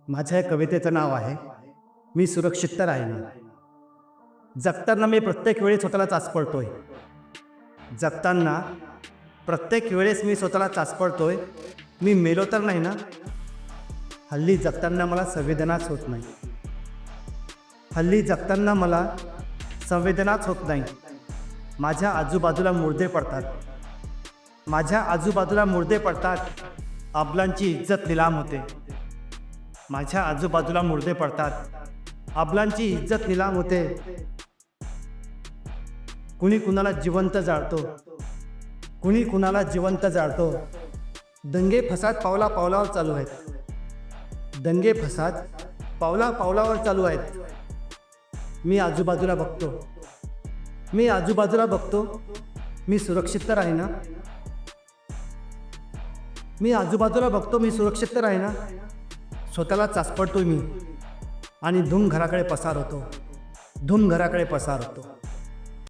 माझ्या या कवितेचं नाव आहे मी सुरक्षित तर आहे ना. जगताना मी प्रत्येक वेळी स्वतःला चाचपडतोय. जगताना प्रत्येक वेळेस मी स्वतःला चाचपडतोय. मी मेलो तर नाही ना. हल्ली जगताना मला संवेदनाच होत नाही. हल्ली जगताना मला संवेदनाच होत नाही. माझ्या आजूबाजूला मुर्दे पडतात. माझ्या आजूबाजूला मुर्दे पडतात. अबलांची इज्जत निलाम होते. माझ्या आजूबाजूला मुर्दे पडतात. अबलांची इज्जत निलाम होते. कुणी कुणाला जिवंत जाळतो. कुणी कुणाला जिवंत जाळतो. दंगे फसाद पावला पावलावर चालू आहेत. दंगे फसाद पावला पावलावर चालू आहेत. मी आजूबाजूला बघतो. मी आजूबाजूला बघतो. मी सुरक्षित तर आहे ना. मी आजूबाजूला बघतो. मी सुरक्षित तर आहे ना. स्वतःला चाचपडतो मी आणि धूम घराकडे पसार होतो. धूम घराकडे पसार होतो.